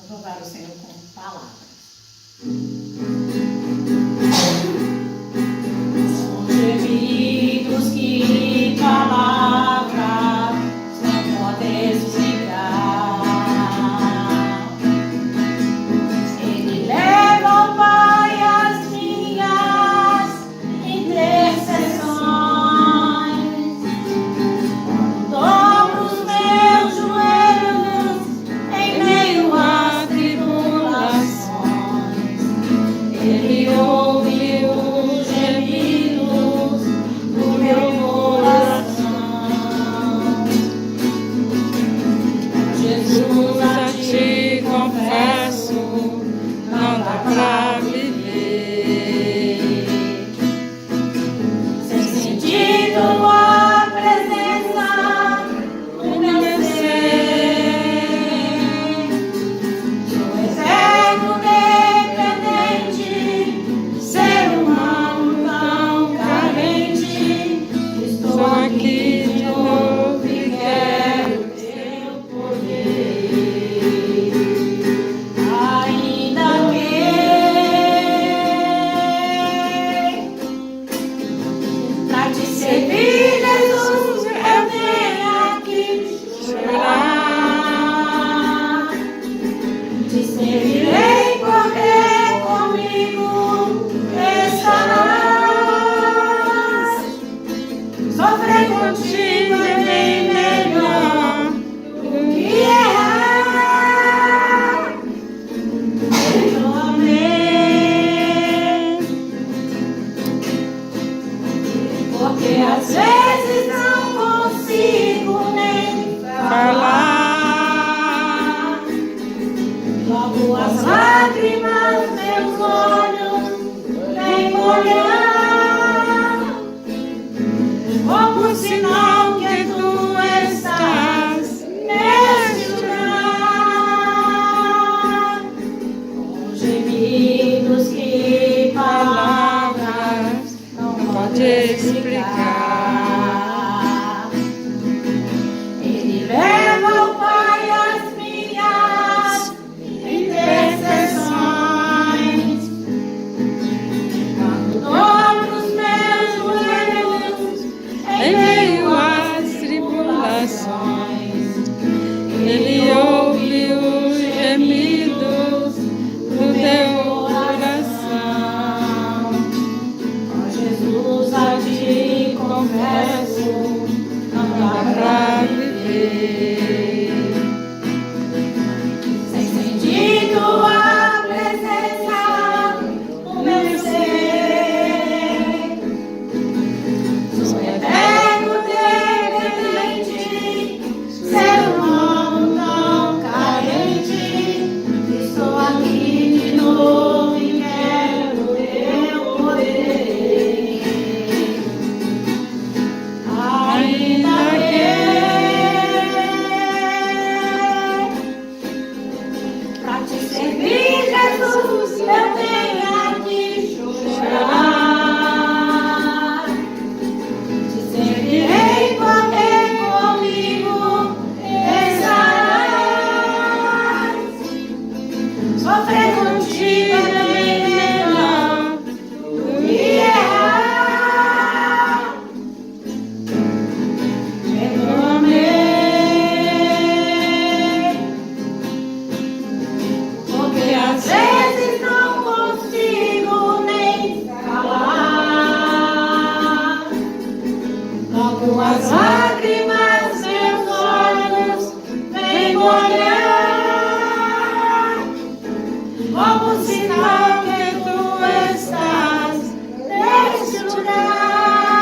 louvar o Senhor com palavras. São gemidos que palavras não podem explicar. Ele leva ao Pai as minhas intercessões. Quando dobro os meus joelhos em meio às tribulações, Ele ouve os gemidos do meu coração. Jesus, a ti confesso, não dá pra viver sem sentir tua presença no meu ser. Sou eterno dependente, ser humano tão carente. Estou aqui de novo e quero teu poder. Ainda que pra te servir, Jesus, eu tenho aqui chorar. Te servirei porque comigo estarás. Sofrer contigo é bem melhor do que errar. Perdoa-me, porque às vezes não consigo nem falar. Logo as lágrimas meus olhos vêm molhar, como sinal que tu estás neste lugar. Com gemidos que palavras não podem explicar, Ele leva ao Pai as minhas intercessões. Quando dobro os meus joelhos em meio às tribulações, Ele ouve os gemidos do teu coração. Ó Jesus, a ti confesso, não dá pra viver sem sentir tua presença no meu ser. Sou eterno dependente, ser humano tão carente. Estou aqui de novo e quero teu poder. Ainda que pra te servir, Jesus, eu tenho aqui chorar. Te servirei porque comigo estarás. Sofrer contigo é bem melhor do que errar. Perdoa-me, porque às vezes não consigo nem falar. Logo as lágrimas meus olhos vêm molhar, como sinal que tu estás neste lugar.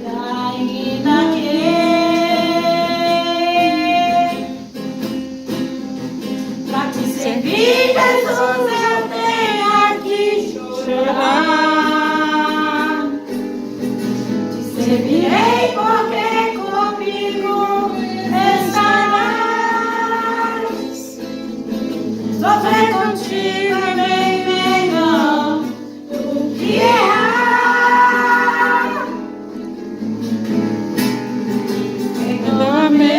E ainda que pra te servir, Jesus, eu tenho aqui chorar. Te servirei porque comigo estarás. Sofrer contigo é bem melhor do que errar. Perdoa-me,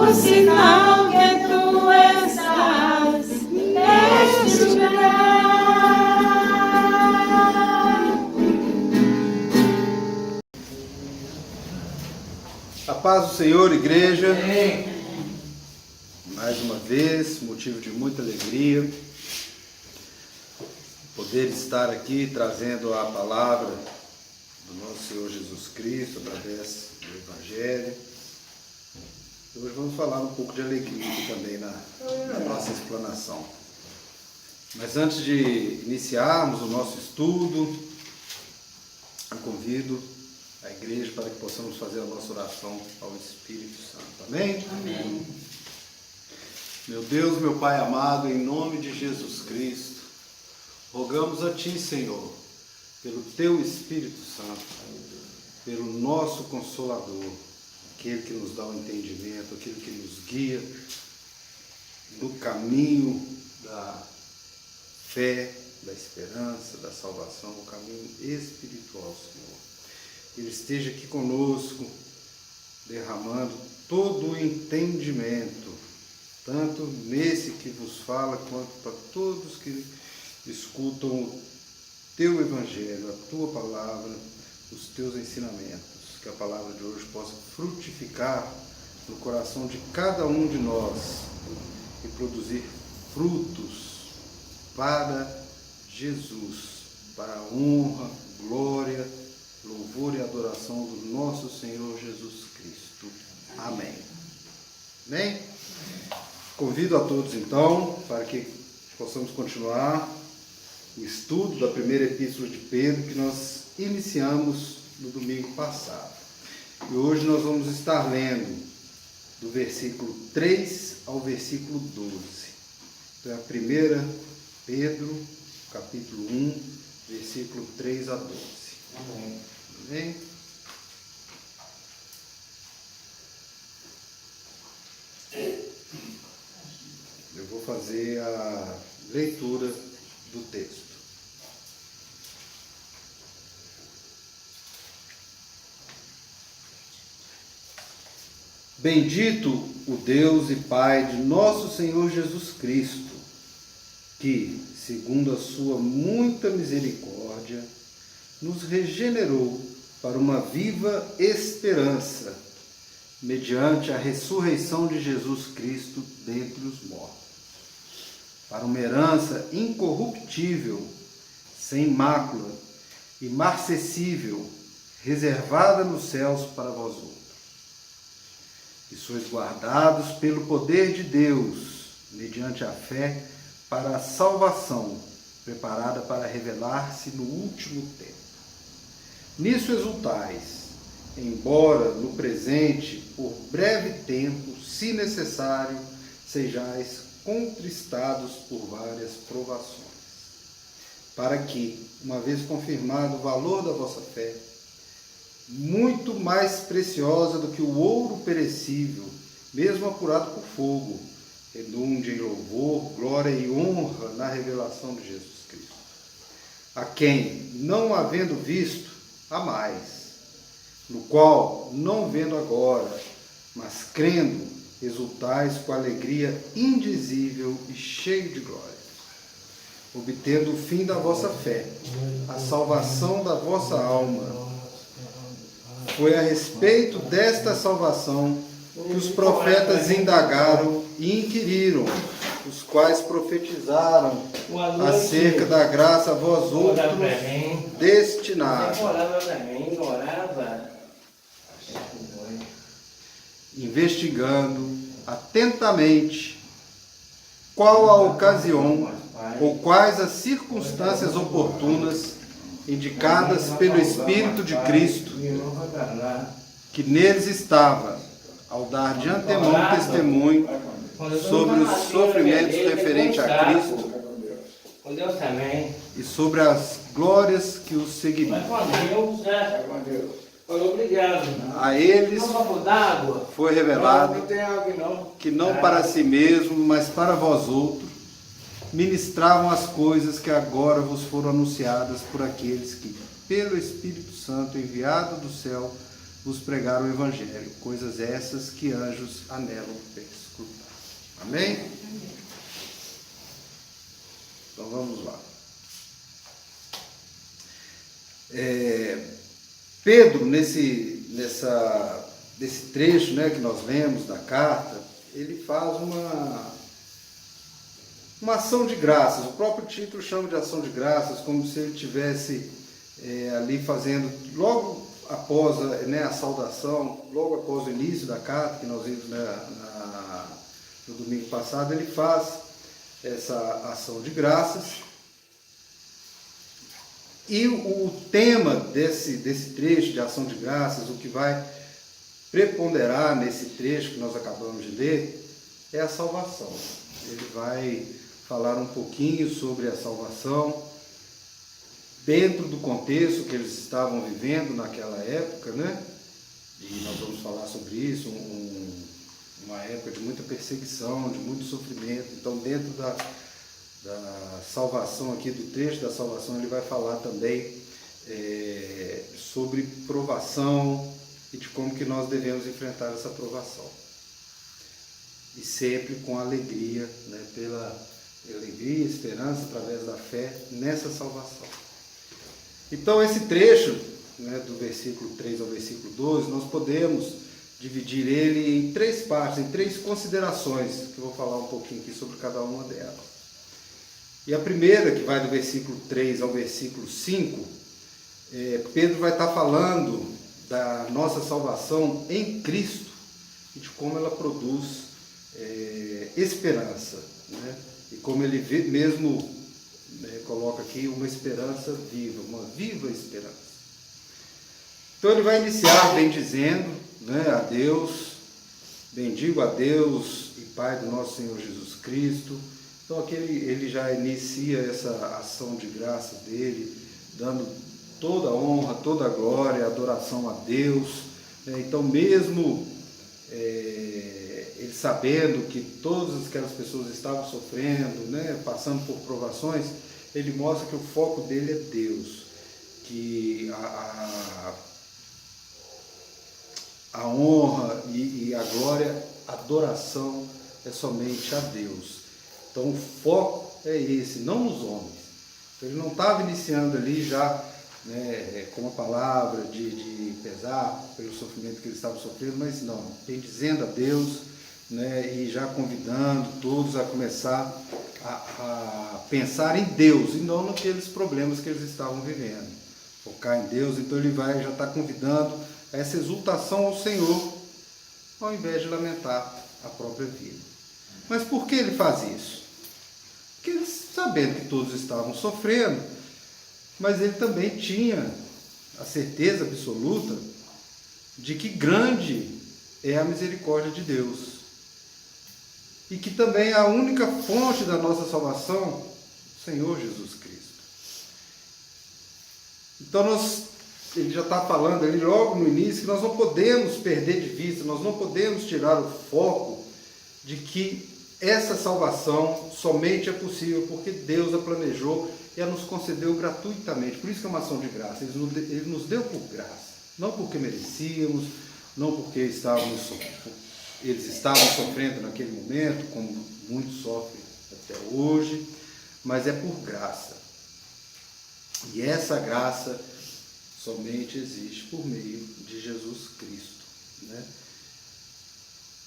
o sinal que tu estás neste lugar. A paz do Senhor, igreja. Mais uma vez, motivo de muita alegria poder estar aqui trazendo a palavra do nosso Senhor Jesus Cristo através do Evangelho. Hoje vamos falar um pouco de alegria aqui também na nossa explanação. Mas antes de iniciarmos o nosso estudo, eu convido a igreja para que possamos fazer a nossa oração ao Espírito Santo. Amém? Amém. Meu Deus, meu Pai amado, em nome de Jesus Cristo, rogamos a Ti, Senhor, pelo Teu Espírito Santo, pelo nosso Consolador, aquele que nos dá o entendimento, aquele que nos guia no caminho da fé, da esperança, da salvação, o caminho espiritual, Senhor. Ele esteja aqui conosco, derramando todo o entendimento, tanto nesse que vos fala, quanto para todos que escutam o Teu Evangelho, a Tua Palavra, os Teus ensinamentos. Que a palavra de hoje possa frutificar no coração de cada um de nós e produzir frutos para Jesus, para a honra, glória, louvor e adoração do nosso Senhor Jesus Cristo. Amém. Amém? Convido a todos então para que possamos continuar o estudo da primeira epístola de Pedro que nós iniciamos no domingo passado. E hoje nós vamos estar lendo do versículo 3 ao versículo 12. Então é a primeira Pedro, capítulo 1, versículo 3 a 12. Amém. Amém? Eu vou fazer a leitura do texto. Bendito o Deus e Pai de nosso Senhor Jesus Cristo, que, segundo a sua muita misericórdia, nos regenerou para uma viva esperança, mediante a ressurreição de Jesus Cristo dentre os mortos, para uma herança incorruptível, sem mácula, imarcessível, reservada nos céus para vós outros, que sois guardados pelo poder de Deus, mediante a fé, para a salvação, preparada para revelar-se no último tempo. Nisso exultais, embora no presente, por breve tempo, se necessário, sejais contristados por várias provações, para que, uma vez confirmado o valor da vossa fé, muito mais preciosa do que o ouro perecível, mesmo apurado por fogo, redunde em louvor, glória e honra na revelação de Jesus Cristo, a quem, não havendo visto, há mais, no qual, não vendo agora, mas crendo, exultais com alegria indizível e cheio de glória, obtendo o fim da vossa fé, a salvação da vossa alma. Foi a respeito desta salvação que os profetas indagaram e inquiriram, os quais profetizaram acerca da graça a vós outros destinada, investigando atentamente qual a ocasião ou quais as circunstâncias oportunas indicadas pelo Espírito de Cristo, que neles estava, ao dar de antemão testemunho sobre os sofrimentos referentes a Cristo e sobre as glórias que os seguiriam. A eles foi revelado que não para si mesmo, mas para vós outros, ministravam as coisas que agora vos foram anunciadas por aqueles que, pelo Espírito Santo enviado do céu, vos pregar o Evangelho, coisas essas que anjos anelam perscrutar. Amém? Então vamos lá. Pedro, nesse trecho, né, que nós lemos da carta, ele faz uma ação de graças. O próprio título chama de ação de graças, como se ele tivesse ali fazendo, logo após a saudação, logo após o início da carta, que nós vimos no domingo passado, ele faz essa ação de graças. E o tema desse trecho de ação de graças, o que vai preponderar nesse trecho que nós acabamos de ler, é a salvação. Ele vai falar um pouquinho sobre a salvação, dentro do contexto que eles estavam vivendo naquela época, né? E nós vamos falar sobre isso, uma época de muita perseguição, de muito sofrimento. Então, dentro da salvação aqui, do trecho da salvação, ele vai falar também sobre provação e de como que nós devemos enfrentar essa provação. E sempre com alegria, né, pela alegria e esperança através da fé nessa salvação. Então esse trecho, né, do versículo 3 ao versículo 12, nós podemos dividir ele em três partes, em três considerações, que eu vou falar um pouquinho aqui sobre cada uma delas. E a primeira, que vai do versículo 3 ao versículo 5, Pedro vai estar falando da nossa salvação em Cristo e de como ela produz esperança, né? E como ele mesmo coloca aqui, uma esperança viva, uma viva esperança. Então ele vai iniciar bendizendo, né, a Deus, bendigo a Deus e Pai do nosso Senhor Jesus Cristo. Então aqui ele já inicia essa ação de graça dele, dando toda a honra, toda a glória, adoração a Deus. Então mesmo ele sabendo que todas aquelas pessoas estavam sofrendo, né, passando por provações, ele mostra que o foco dele é Deus, que a honra e a glória, a adoração é somente a Deus. Então o foco é esse, não nos homens. Então, ele não estava iniciando ali já, né, com a palavra de pesar pelo sofrimento que ele estava sofrendo, mas não, bendizendo a Deus, né, e já convidando todos a começar a pensar em Deus e não naqueles problemas que eles estavam vivendo. Focar em Deus, então ele já está convidando a essa exultação ao Senhor, ao invés de lamentar a própria vida. Mas por que ele faz isso? Porque ele, sabendo que todos estavam sofrendo, mas ele também tinha a certeza absoluta de que grande é a misericórdia de Deus. E que também é a única fonte da nossa salvação, o Senhor Jesus Cristo. Então ele já está falando ali logo no início que nós não podemos perder de vista, nós não podemos tirar o foco de que essa salvação somente é possível porque Deus a planejou e a nos concedeu gratuitamente. Por isso que é uma ação de graça. Ele nos deu por graça. Não porque merecíamos, não porque eles estavam sofrendo naquele momento, como muitos sofrem até hoje, mas é por graça. E essa graça somente existe por meio de Jesus Cristo, né?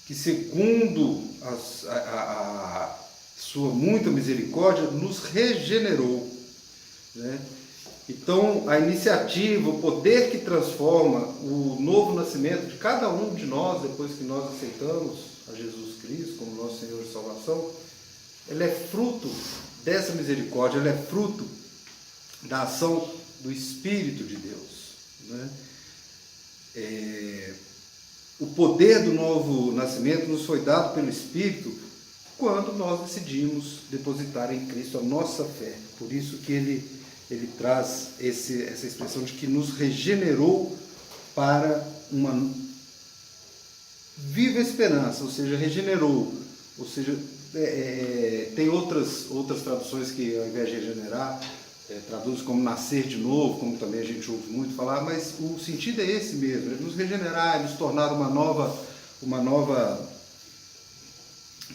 Que segundo a sua muita misericórdia nos regenerou, né? Então a iniciativa, o poder que transforma o novo nascimento de cada um de nós, depois que nós aceitamos a Jesus Cristo como nosso Senhor e Salvação, ela é fruto dessa misericórdia, ela é fruto da ação do Espírito de Deus, né? O poder do novo nascimento nos foi dado pelo Espírito quando nós decidimos depositar em Cristo a nossa fé. Por isso que ele traz essa expressão de que nos regenerou para uma viva esperança, ou seja, regenerou, ou seja, tem outras traduções que ao invés de regenerar, traduz como nascer de novo, como também a gente ouve muito falar, mas o sentido é esse mesmo, é nos regenerar, é nos tornar uma nova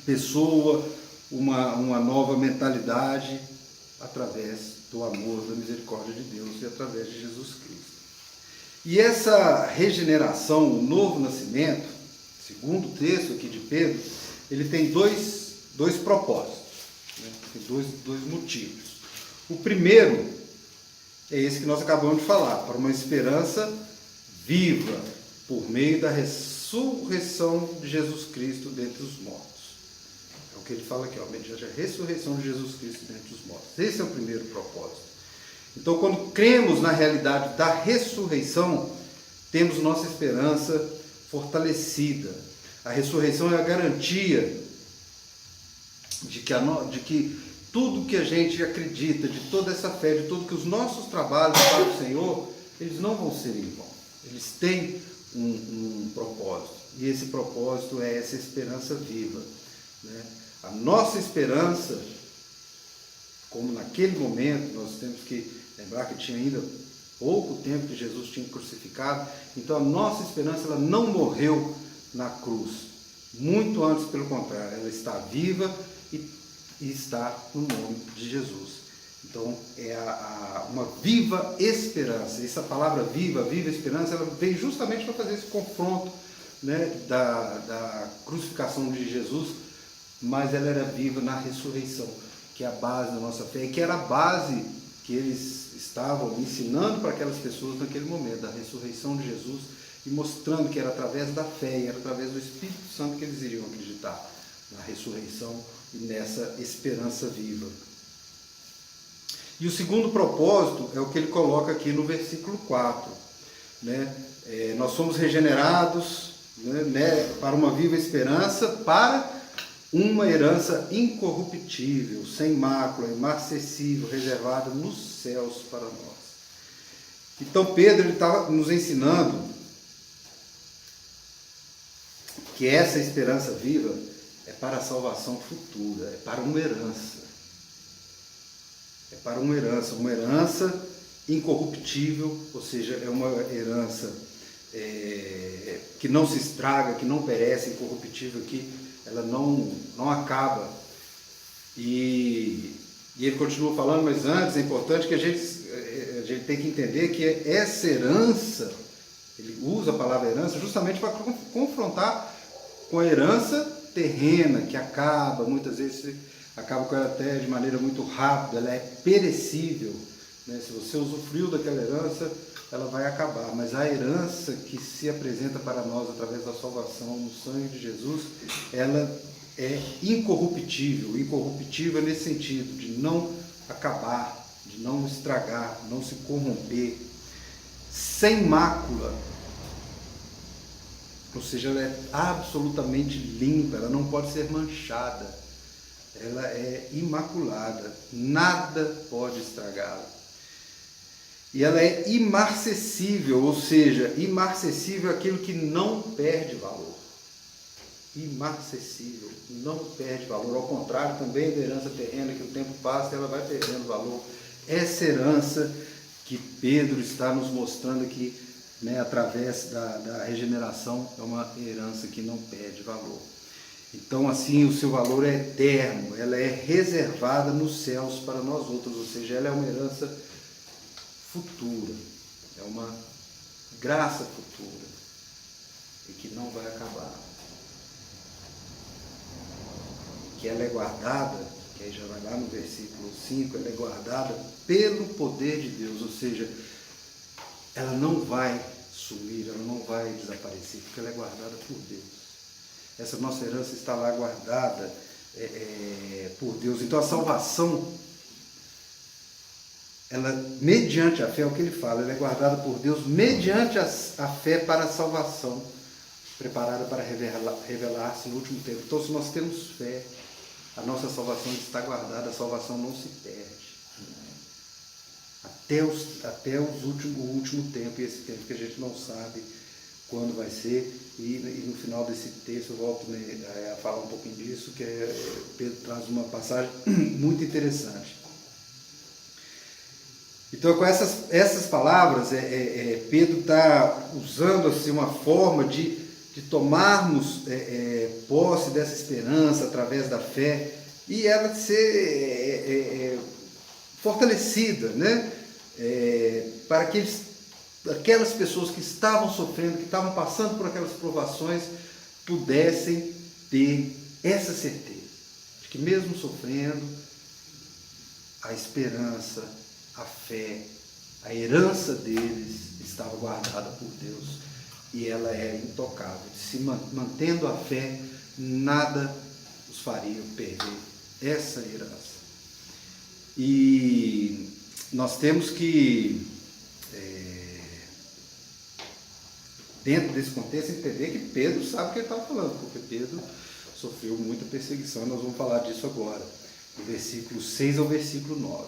pessoa, uma nova mentalidade, através do amor, da misericórdia de Deus e através de Jesus Cristo. E essa regeneração, o novo nascimento, segundo o texto aqui de Pedro, ele tem dois propósitos, né? Tem dois motivos. O primeiro é esse que nós acabamos de falar, para uma esperança viva, por meio da ressurreição de Jesus Cristo dentre os mortos. É o que ele fala aqui, mediante a ressurreição de Jesus Cristo dentre os mortos. Esse é o primeiro propósito. Então, quando cremos na realidade da ressurreição, temos nossa esperança fortalecida. A ressurreição é a garantia de que tudo que a gente acredita, de toda essa fé, de tudo que os nossos trabalhos para o Senhor, eles não vão ser em vão. Eles têm um propósito. E esse propósito é essa esperança viva, né? A nossa esperança, como naquele momento, nós temos que lembrar que tinha ainda pouco tempo que Jesus tinha crucificado, então a nossa esperança ela não morreu na cruz. Muito antes, pelo contrário, ela está viva e está no nome de Jesus. Então, é uma viva esperança. Essa palavra viva esperança, ela vem justamente para fazer esse confronto, né, da crucificação de Jesus, mas ela era viva na ressurreição, que é a base da nossa fé, e que era a base que eles estavam ensinando para aquelas pessoas naquele momento, da ressurreição de Jesus, e mostrando que era através da fé, e era através do Espírito Santo que eles iriam acreditar na ressurreição e nessa esperança viva. E o segundo propósito é o que ele coloca aqui no versículo 4. Né? Nós somos regenerados, né, para uma viva esperança, para uma herança incorruptível, sem mácula, imarcessível, reservada nos céus para nós. Então Pedro está nos ensinando que essa esperança viva é para a salvação futura, é para uma herança. É para uma herança incorruptível, ou seja, é uma herança que não se estraga, que não perece, incorruptível, que ela não acaba. E ele continua falando, mas antes é importante que a gente tem que entender que essa herança, ele usa a palavra herança justamente para confrontar com a herança terrena, que acaba, muitas vezes acaba com ela até de maneira muito rápida, ela é perecível, né? Se você usufruiu daquela herança, ela vai acabar, mas a herança que se apresenta para nós através da salvação no sangue de Jesus, ela é incorruptível. Incorruptível nesse sentido, de não acabar, de não estragar, não se corromper, sem mácula, ou seja, ela é absolutamente limpa, ela não pode ser manchada, ela é imaculada, nada pode estragá-la. E ela é imarcessível, ou seja, imarcessível é aquilo que não perde valor. Imarcessível, não perde valor. Ao contrário também da herança terrena, que o tempo passa e ela vai perdendo valor. Essa herança que Pedro está nos mostrando aqui, né, através da regeneração, é uma herança que não perde valor. Então, assim, o seu valor é eterno, ela é reservada nos céus para nós outros, ou seja, ela é uma herança futura, é uma graça futura e que não vai acabar. Que ela é guardada, que aí já vai lá no versículo 5, ela é guardada pelo poder de Deus, ou seja, ela não vai sumir, ela não vai desaparecer, porque ela é guardada por Deus. Essa nossa herança está lá guardada por Deus. Então a salvação, ela, mediante a fé, é o que ele fala, ela é guardada por Deus mediante a fé para a salvação, preparada para revelar-se no último tempo. Então, se nós temos fé, a nossa salvação está guardada, a salvação não se perde. Até o último tempo, e esse tempo que a gente não sabe quando vai ser, e no final desse texto eu volto a falar um pouquinho disso, que Pedro traz uma passagem muito interessante. Então, com essas palavras, Pedro está usando assim, uma forma de tomarmos posse dessa esperança através da fé e ela ser fortalecida, né? Para que aquelas pessoas que estavam sofrendo, que estavam passando por aquelas provações, pudessem ter essa certeza de que mesmo sofrendo, a esperança, a fé, a herança deles estava guardada por Deus e ela é intocável. Se mantendo a fé, nada os faria perder essa herança. E nós temos que, dentro desse contexto, entender que Pedro sabe o que ele estava falando, porque Pedro sofreu muita perseguição, nós vamos falar disso agora, do versículo 6 ao versículo 9.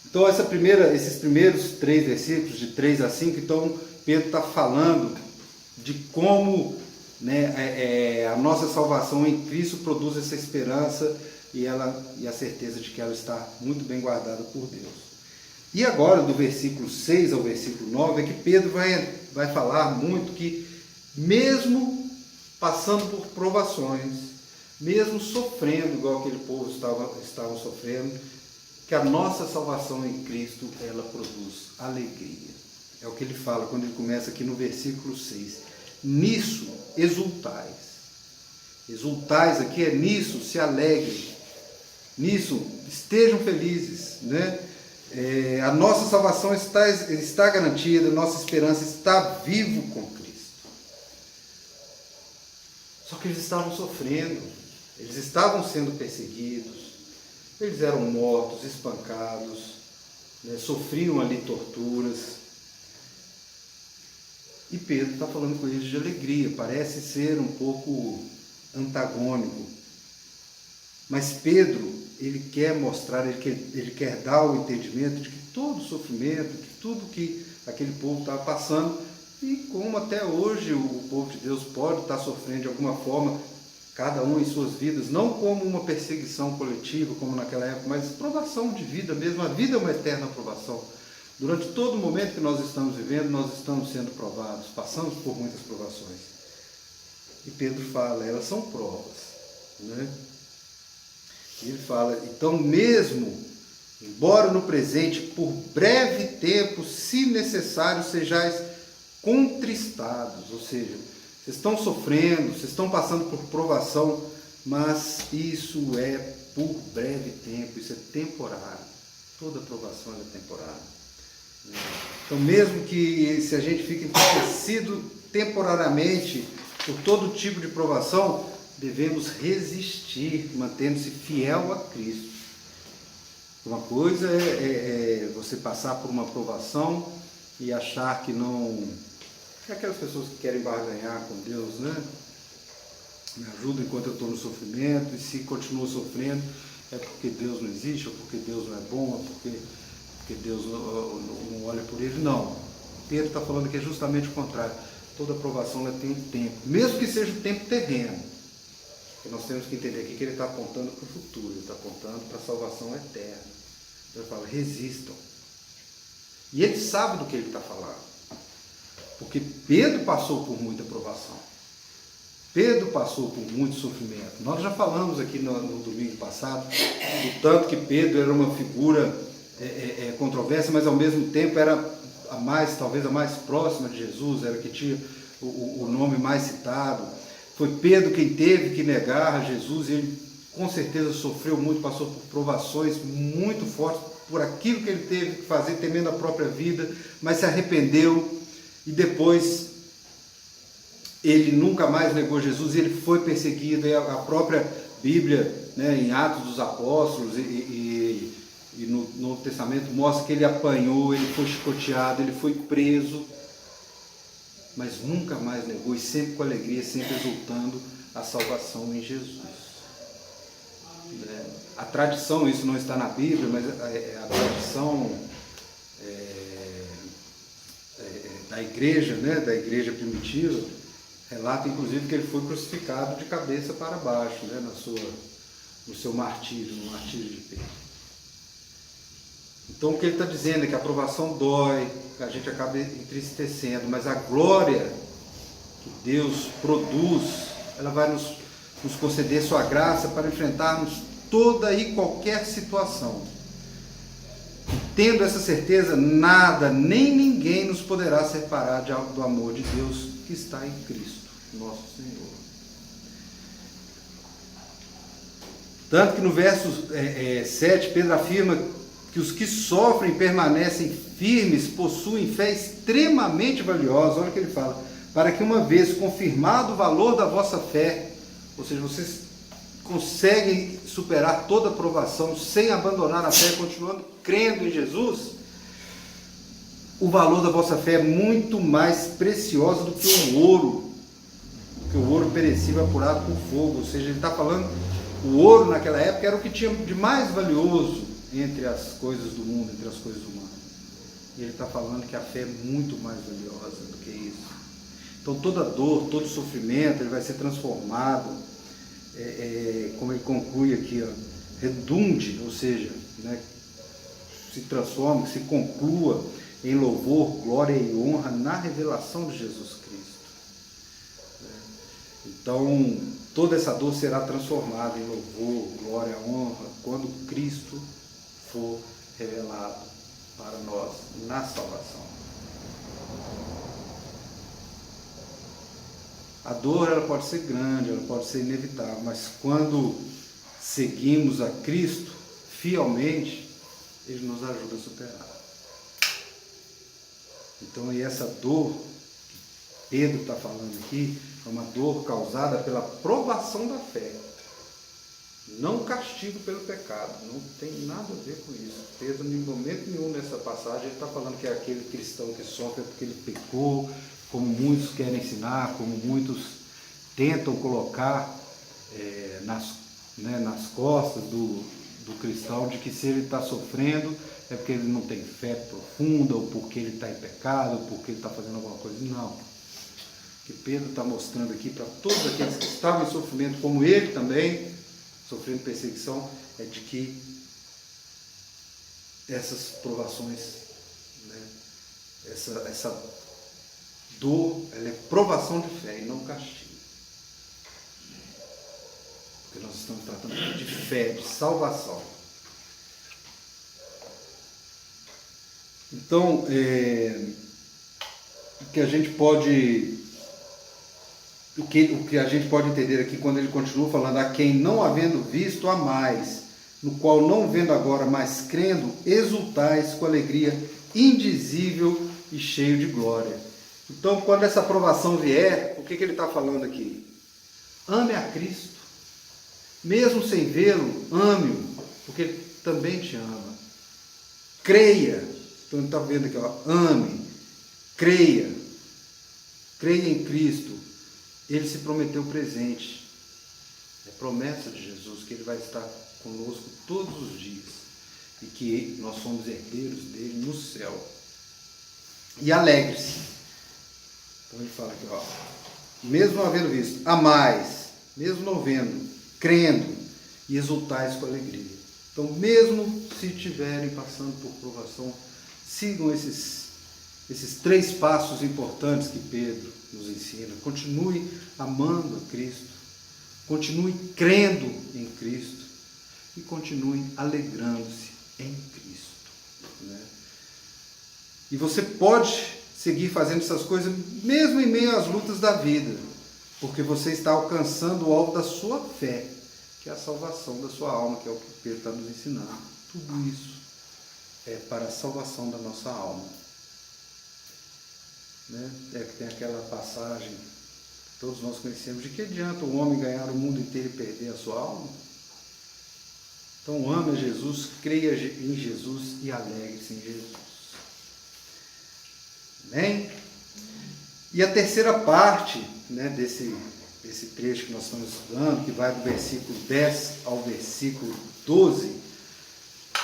Então, esses primeiros 3 versículos, de 3 a 5, então Pedro está falando de como, né, a nossa salvação em Cristo produz essa esperança e a certeza de que ela está muito bem guardada por Deus. E agora, do versículo 6 ao versículo 9, é que Pedro vai falar muito que, mesmo passando por provações, mesmo sofrendo, igual aquele povo estavam sofrendo, que a nossa salvação em Cristo, ela produz alegria. É o que ele fala quando ele começa aqui no versículo 6. Nisso exultais. Exultais aqui é nisso, se alegrem. Nisso estejam felizes, né? A nossa salvação está garantida, a nossa esperança está vivo com Cristo. Só que eles estavam sofrendo, eles estavam sendo perseguidos, eles eram mortos, espancados, né? Sofriam ali torturas. E Pedro está falando com eles de alegria, parece ser um pouco antagônico. Mas Pedro, ele quer mostrar, ele quer dar o entendimento de que todo sofrimento, de tudo que aquele povo estava passando, e como até hoje o povo de Deus pode estar sofrendo de alguma forma, cada um em suas vidas, não como uma perseguição coletiva, como naquela época, mas provação de vida mesmo. A vida é uma eterna provação. Durante todo o momento que nós estamos vivendo, nós estamos sendo provados, passamos por muitas provações. E Pedro fala, elas são provas, né? E ele fala, então mesmo, embora no presente, por breve tempo, se necessário, sejais contristados, ou seja, vocês estão sofrendo, vocês estão passando por provação, mas isso é por breve tempo, isso é temporário. Toda provação é temporária. Então, mesmo que se a gente fique entristecido temporariamente por todo tipo de provação, devemos resistir, mantendo-se fiel a Cristo. Uma coisa é você passar por uma provação e achar que não... É aquelas pessoas que querem barganhar com Deus, né? Me ajuda enquanto eu estou no sofrimento, e se continua sofrendo, é porque Deus não existe, ou porque Deus não é bom, ou porque Deus não olha por ele. Não. Pedro está falando que é justamente o contrário. Toda provação ela tem um tempo, mesmo que seja o tempo terreno. E nós temos que entender aqui que ele está apontando para o futuro, ele está apontando para a salvação eterna. Ele fala, resistam. E ele sabe do que ele está falando. Porque Pedro passou por muita provação. Pedro passou por muito sofrimento. Nós já falamos aqui no domingo passado do tanto que Pedro era uma figura controversa, mas ao mesmo tempo era talvez a mais próxima de Jesus, era que tinha o nome mais citado. Foi Pedro quem teve que negar a Jesus, e ele com certeza sofreu muito, passou por provações muito fortes, por aquilo que ele teve que fazer, temendo a própria vida, mas se arrependeu, e depois ele nunca mais negou Jesus, e ele foi perseguido. E a própria Bíblia, né, em Atos dos Apóstolos e no Novo Testamento, mostra que ele apanhou, ele foi chicoteado, ele foi preso, mas nunca mais negou, e sempre com alegria, sempre exultando a salvação em Jesus. A tradição, isso não está na Bíblia, mas a tradição da igreja, né, da igreja primitiva, relata inclusive que ele foi crucificado de cabeça para baixo, né, no seu martírio, no martírio de Pedro. Então o que ele está dizendo é que a provação dói, que a gente acaba entristecendo, mas a glória que Deus produz, ela vai nos conceder sua graça para enfrentarmos toda e qualquer situação. Tendo essa certeza, nada, nem ninguém nos poderá separar do amor de Deus que está em Cristo, nosso Senhor. Tanto que no verso 7, Pedro afirma que os que sofrem e permanecem firmes possuem fé extremamente valiosa. Olha o que ele fala: para que uma vez confirmado o valor da vossa fé, ou seja, vocês conseguem superar toda provação sem abandonar a fé, continuando crendo em Jesus, o valor da vossa fé é muito mais precioso do que o ouro perecível apurado por fogo. Ou seja, ele está falando, o ouro naquela época era o que tinha de mais valioso entre as coisas do mundo, entre as coisas humanas. E ele está falando que a fé é muito mais valiosa do que isso. Então toda dor, todo sofrimento, ele vai ser transformado, como ele conclui aqui, redunde, ou seja, se transforme, se conclua em louvor, glória e honra na revelação de Jesus Cristo. Então, toda essa dor será transformada em louvor, glória, honra, quando Cristo for revelado para nós na salvação. A dor, ela pode ser grande, ela pode ser inevitável, mas quando seguimos a Cristo fielmente, Ele nos ajuda a superar. Então, e essa dor que Pedro está falando aqui, é uma dor causada pela provação da fé, não castigo pelo pecado, não tem nada a ver com isso. Pedro, em momento nenhum nessa passagem, ele está falando que é aquele cristão que sofre porque ele pecou, como muitos querem ensinar, como muitos tentam colocar nas costas do cristão, de que se ele está sofrendo é porque ele não tem fé profunda, ou porque ele está em pecado, ou porque ele está fazendo alguma coisa. Não. O que Pedro está mostrando aqui para todos aqueles que estavam em sofrimento, como ele também, sofrendo perseguição, é de que essas provações, essa dor, ela é provação de fé e não castigo. Porque nós estamos tratando de fé, de salvação. Então, o que a gente pode entender aqui quando ele continua falando: a quem não havendo visto há mais, no qual não vendo agora, mas crendo, exultais com alegria indizível e cheio de glória. Então, quando essa aprovação vier, o que ele está falando aqui? Ame a Cristo. Mesmo sem vê-lo, ame-o, porque ele também te ama. Creia. Então ele está vendo aqui, ame, creia em Cristo. Ele se prometeu presente. É promessa de Jesus que ele vai estar conosco todos os dias e que nós somos herdeiros dele no céu. E alegre-se. Então ele fala aqui, mesmo não havendo visto, amais, mesmo não vendo, crendo e exultais com alegria. Então, mesmo se estiverem passando por provação, sigam esses 3 passos importantes que Pedro nos ensina. Continue amando a Cristo, continue crendo em Cristo e continue alegrando-se em Cristo. E você pode seguir fazendo essas coisas mesmo em meio às lutas da vida, porque você está alcançando o alvo da sua fé, que é a salvação da sua alma, que é o que Pedro está nos ensinando. Tudo isso é para a salvação da nossa alma. É que tem aquela passagem que todos nós conhecemos: de que adianta o homem ganhar o mundo inteiro e perder a sua alma? Então ame a Jesus, creia em Jesus e alegre-se em Jesus. Amém? E a terceira parte desse trecho que nós estamos estudando, que vai do versículo 10 ao versículo 12,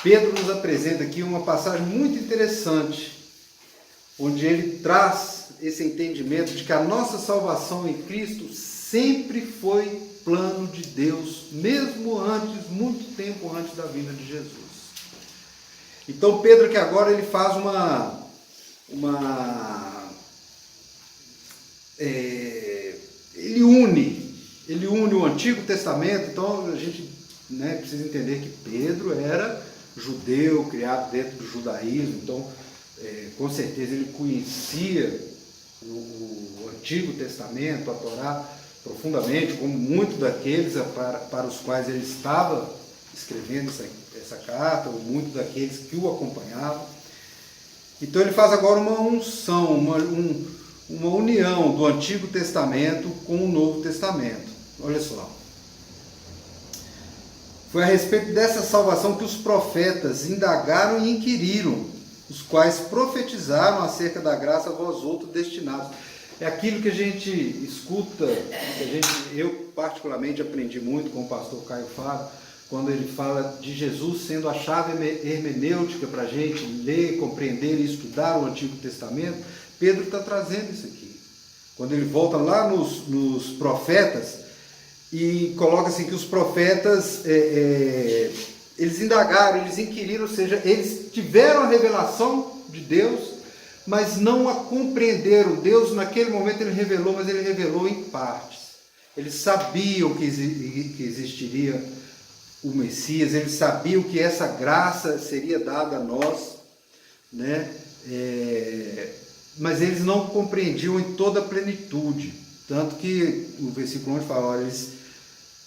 Pedro nos apresenta aqui uma passagem muito interessante, onde ele traz esse entendimento de que a nossa salvação em Cristo sempre foi plano de Deus, mesmo antes, muito tempo antes da vinda de Jesus. Então Pedro que agora ele faz ele une o Antigo Testamento. Então a gente, né, precisa entender que Pedro era judeu, criado dentro do judaísmo, então com certeza ele conhecia o Antigo Testamento, a Torá, profundamente, como muitos daqueles para os quais ele estava escrevendo essa carta, ou muitos daqueles que o acompanhavam. Então ele faz agora uma unção, uma união do Antigo Testamento com o Novo Testamento. Olha só. Foi a respeito dessa salvação que os profetas indagaram e inquiriram, os quais profetizaram acerca da graça a vós outros destinados. É aquilo que a gente escuta, eu particularmente aprendi muito com o pastor Caio Fábio, quando ele fala de Jesus sendo a chave hermenêutica para a gente ler, compreender e estudar o Antigo Testamento. Pedro está trazendo isso aqui. Quando ele volta lá nos profetas, e coloca assim que os profetas, eles indagaram, eles inquiriram, ou seja, eles tiveram a revelação de Deus, mas não a compreenderam. Deus naquele momento ele revelou, mas ele revelou em partes. Eles sabiam que existiria o Messias, eles sabiam que essa graça seria dada a nós, né? Mas eles não compreendiam em toda a plenitude. Tanto que o versículo 11 fala, olha, eles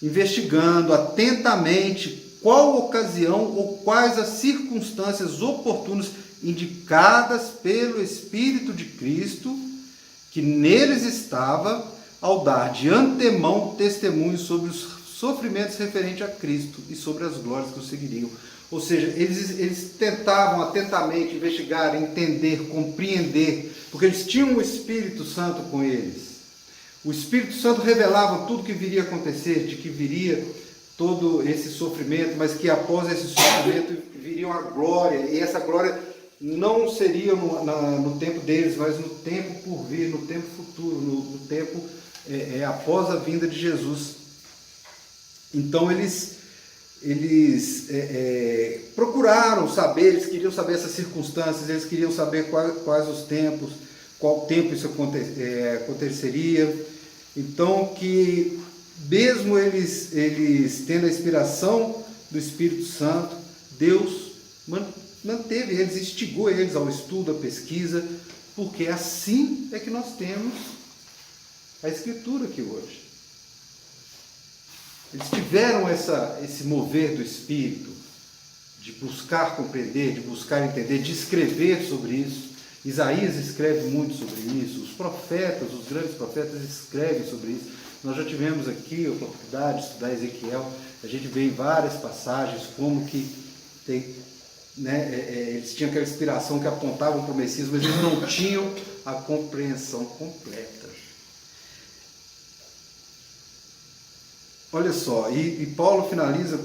investigando atentamente qual ocasião ou quais as circunstâncias oportunas indicadas pelo Espírito de Cristo, que neles estava, ao dar de antemão testemunho sobre os sofrimentos referentes a Cristo e sobre as glórias que o seguiriam. Ou seja, eles tentavam atentamente investigar, entender, compreender, porque eles tinham o Espírito Santo com eles. O Espírito Santo revelava tudo que viria a acontecer, de que viria todo esse sofrimento, mas que após esse sofrimento viria a glória, e essa glória não seria no tempo deles, mas no tempo por vir, no tempo futuro, no tempo após a vinda de Jesus. Então eles procuraram saber, eles queriam saber essas circunstâncias, eles queriam saber quais os tempos, qual tempo isso aconteceria. Então, que mesmo eles tendo a inspiração do Espírito Santo, Deus manteve eles, instigou eles ao estudo, à pesquisa, porque assim é que nós temos a Escritura aqui hoje. Eles tiveram esse mover do Espírito, de buscar compreender, de buscar entender, de escrever sobre isso. Isaías escreve muito sobre isso, os profetas, os grandes profetas escrevem sobre isso. Nós já tivemos aqui a oportunidade de estudar Ezequiel, a gente vê em várias passagens como que eles tinham aquela inspiração que apontavam para o Messias, mas eles não tinham a compreensão completa. Olha só, e Paulo finaliza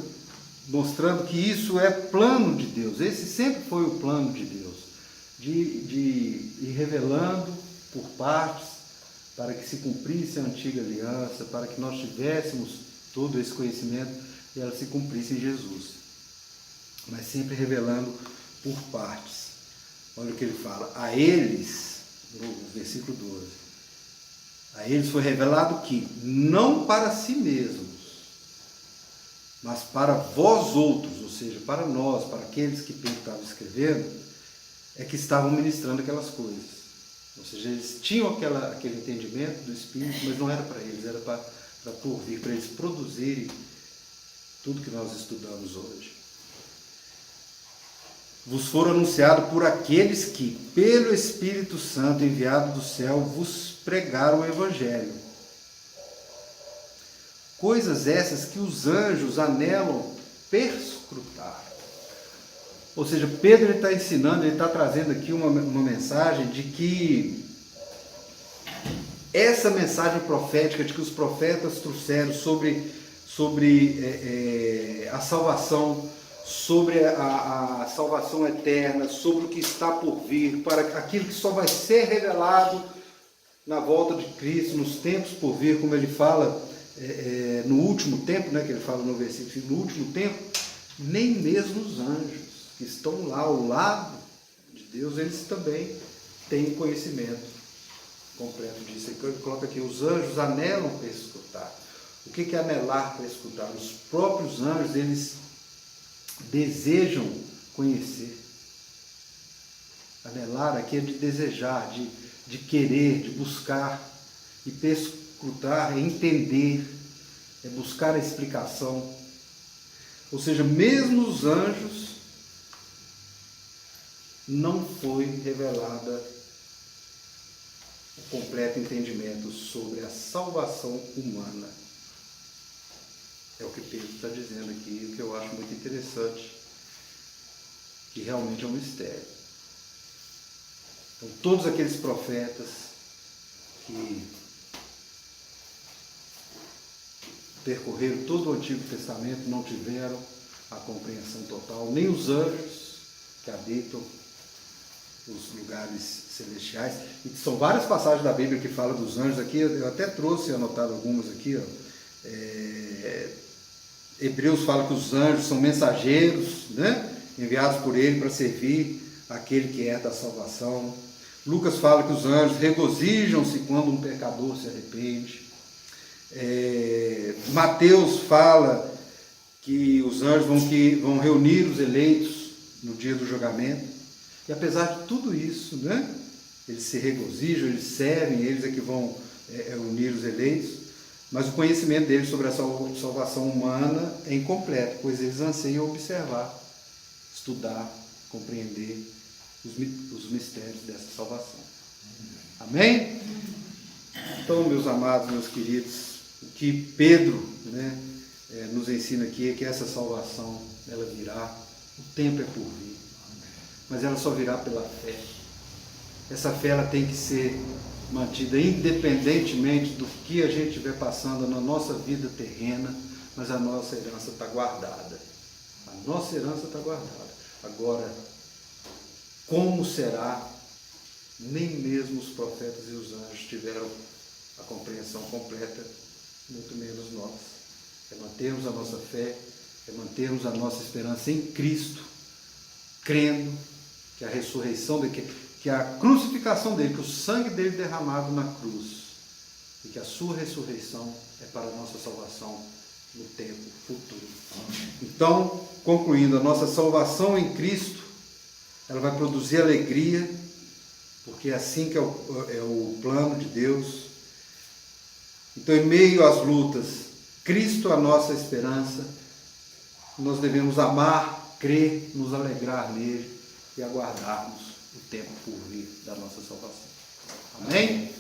mostrando que isso é plano de Deus, esse sempre foi o plano de Deus. De ir revelando por partes, para que se cumprisse a antiga aliança, para que nós tivéssemos todo esse conhecimento e ela se cumprisse em Jesus. Mas sempre revelando por partes. Olha o que ele fala. A eles, no versículo 12, a eles foi revelado que, não para si mesmos, mas para vós outros, ou seja, para nós, para aqueles que Pedro estava escrevendo, é que estavam ministrando aquelas coisas. Ou seja, eles tinham aquele entendimento do Espírito, mas não era para eles, era para por vir, para eles produzirem tudo que nós estudamos hoje. Vos foram anunciados por aqueles que, pelo Espírito Santo enviado do céu, vos pregaram o Evangelho. Coisas essas que os anjos anelam perscrutar. Ou seja, Pedro está ensinando, ele está trazendo aqui uma mensagem de que essa mensagem profética de que os profetas trouxeram sobre a salvação, sobre a salvação eterna, sobre o que está por vir, para aquilo que só vai ser revelado na volta de Cristo, nos tempos por vir, como ele fala no último tempo, né, que ele fala no versículo, no último tempo, nem mesmo os anjos que estão lá ao lado de Deus, eles também têm conhecimento completo disso. Ele coloca aqui, os anjos anelam para escutar. O que é anelar para escutar? Os próprios anjos, eles desejam conhecer. Anelar aqui é de desejar, de querer, de buscar. E perscrutar é entender, é buscar a explicação. Ou seja, mesmo os anjos, não foi revelada o completo entendimento sobre a salvação humana. É o que Pedro está dizendo aqui, o que eu acho muito interessante, que realmente é um mistério. Então, todos aqueles profetas que percorreram todo o Antigo Testamento não tiveram a compreensão total, nem os anjos que habitam os lugares celestiais. E são várias passagens da Bíblia que falam dos anjos aqui, eu até trouxe anotado algumas aqui, ó. Hebreus fala que os anjos são mensageiros, né? Enviados por ele para servir aquele que é da salvação. Lucas fala que os anjos regozijam-se quando um pecador se arrepende. Mateus fala que os anjos vão reunir os eleitos no dia do julgamento. E apesar de tudo isso, né, eles se regozijam, eles servem, eles é que vão unir os eleitos, mas o conhecimento deles sobre a salvação humana é incompleto, pois eles anseiam observar, estudar, compreender os mistérios dessa salvação. Amém? Então, meus amados, meus queridos, o que Pedro, né, nos ensina aqui é que essa salvação, ela virá, o tempo é por vir, mas ela só virá pela fé. Essa fé ela tem que ser mantida independentemente do que a gente estiver passando na nossa vida terrena, mas a nossa herança está guardada. A nossa herança está guardada. Agora, como será? Nem mesmo os profetas e os anjos tiveram a compreensão completa, muito menos nós. É mantermos a nossa fé, é mantermos a nossa esperança em Cristo, crendo que a ressurreição dele, que a crucificação dele, que o sangue dele derramado na cruz, e que a sua ressurreição é para a nossa salvação no tempo futuro. Então, concluindo, a nossa salvação em Cristo, ela vai produzir alegria, porque é assim que é o plano de Deus. Então, em meio às lutas, Cristo é a nossa esperança, nós devemos amar, crer, nos alegrar nele e aguardarmos o tempo por vir da nossa salvação. Amém?